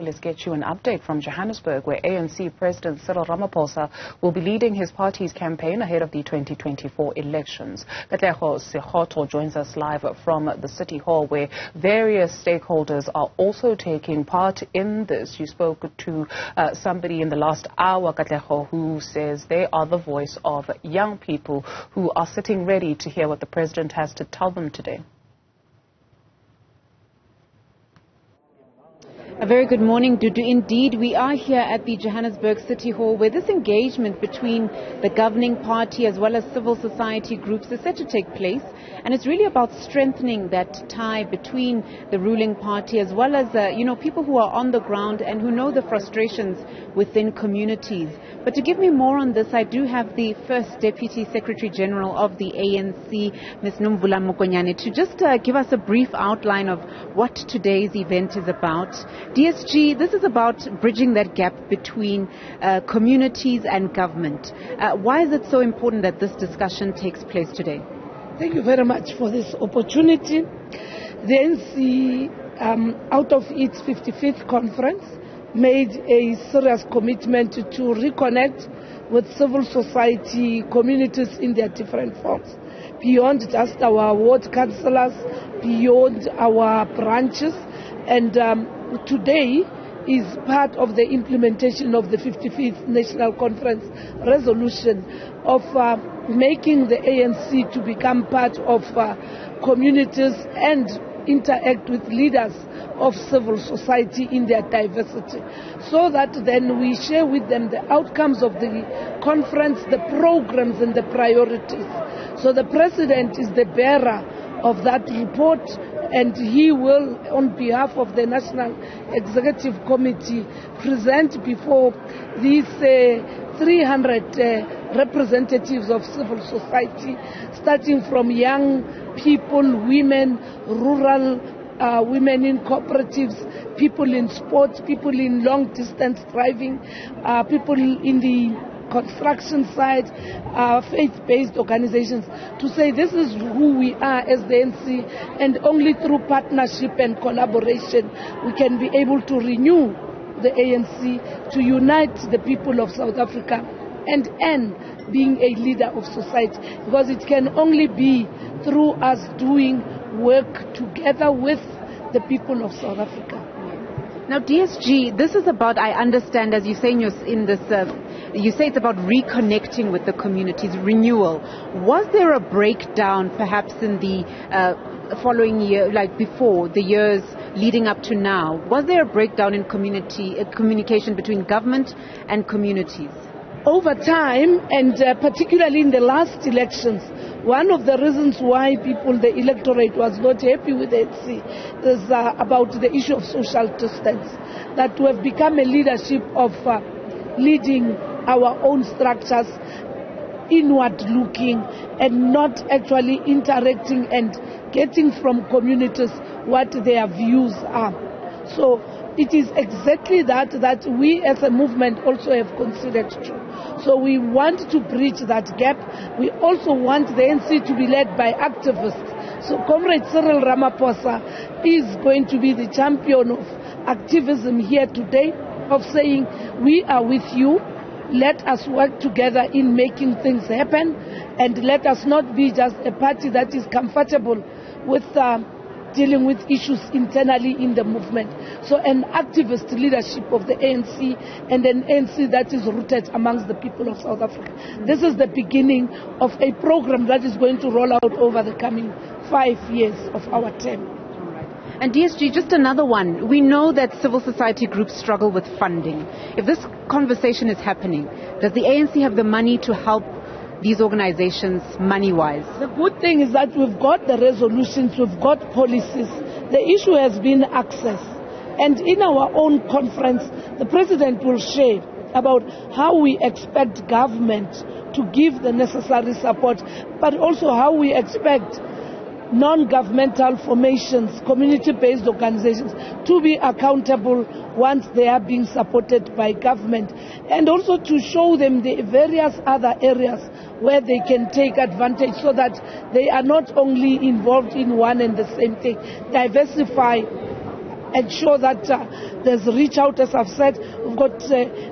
Let's get you an update from Johannesburg, where ANC President Cyril Ramaphosa will be leading his party's campaign ahead of the 2024 elections. Katleho Sekhotho joins us live from the City Hall, where various stakeholders are also taking part in this. You spoke to somebody in the last hour, Katleho, who says they are the voice of young people who are sitting ready to hear what the president has to tell them today. A very good morning, Dudu. Indeed, we are here at the Johannesburg City Hall, where this engagement between the governing party as well as civil society groups is set to take place. And it's really about strengthening that tie between the ruling party as well as, people who are on the ground and who know the frustrations within communities. But to give me more on this, I do have the first Deputy Secretary General of the ANC, Ms. Nomvula Mokonyane, to just give us a brief outline of what today's event is about. DSG, this is about bridging that gap between communities and government. Why is it so important that this discussion takes place today? Thank you very much for this opportunity. The ANC, out of its 55th conference, made a serious commitment to reconnect with civil society communities in their different forms, beyond just our ward councillors, beyond our branches. And today is part of the implementation of the 55th National Conference resolution of making the ANC to become part of communities and interact with leaders of civil society in their diversity, so that then we share with them the outcomes of the conference, the programs and the priorities. So the president is the bearer of that report, and he will, on behalf of the National Executive Committee, present before these 300 representatives of civil society, starting from young people, women, rural women in cooperatives, people in sports, people in long-distance driving, people in the construction side, faith-based organizations, to say this is who we are as the ANC, and only through partnership and collaboration we can be able to renew the ANC, to unite the people of South Africa and end being a leader of society, because it can only be through us doing work together with the people of South Africa. Now, DSG, this is about, I understand, as you say in this, you say it's about reconnecting with the communities, renewal. Was there a breakdown perhaps in the following year, like before, the years leading up to now? Was there a breakdown in communication between government and communities? Over time, and particularly in the last elections, one of the reasons why the electorate was not happy with the ANC is about the issue of social distance, that we have become a leadership of leading our own structures, inward looking, and not actually interacting and getting from communities what their views are. So it is exactly that we as a movement also have considered too. So we want to bridge that gap. We also want the ANC to be led by activists. So Comrade Cyril Ramaphosa is going to be the champion of activism here today, of saying we are with you. Let us work together in making things happen, and let us not be just a party that is comfortable with dealing with issues internally in the movement. So an activist leadership of the ANC, and an ANC that is rooted amongst the people of South Africa. This is the beginning of a program that is going to roll out over the coming 5 years of our term. And DSG, just another one. We know that civil society groups struggle with funding. If this conversation is happening, does the ANC have the money to help these organizations money-wise? The good thing is that we've got the resolutions, we've got policies. The issue has been access. And in our own conference, the president will share about how we expect government to give the necessary support, but also how we expect non-governmental formations, community-based organizations, to be accountable once they are being supported by government, and also to show them the various other areas where they can take advantage, so that they are not only involved in one and the same thing. Diversify ensure that there's reach out, as I've said. We've got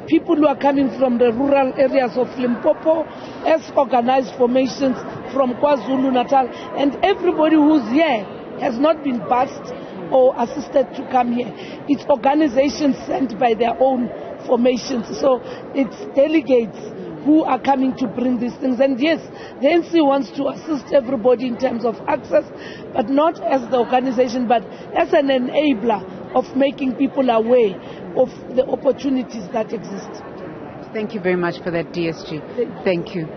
people who are coming from the rural areas of Limpopo as organized formations from KwaZulu-Natal, and everybody who's here has not been bused or assisted to come here. It's organizations sent by their own formations. So it's delegates who are coming to bring these things. And yes, the ANC wants to assist everybody in terms of access, but not as the organization, but as an enabler of making people aware of the opportunities that exist. Thank you very much for that, DSG. Thank you.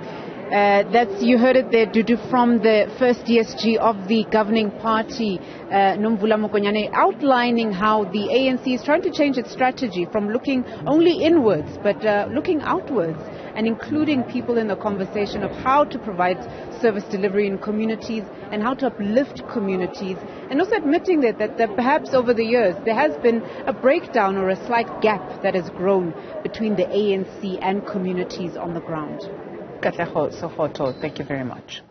You heard it there, Dudu, from the first DSG of the governing party, Nomvula Mokonyane, outlining how the ANC is trying to change its strategy from looking only inwards, but looking outwards and including people in the conversation of how to provide service delivery in communities and how to uplift communities, and also admitting that perhaps over the years there has been a breakdown or a slight gap that has grown between the ANC and communities on the ground. Katleho, Sekhotho, thank you very much.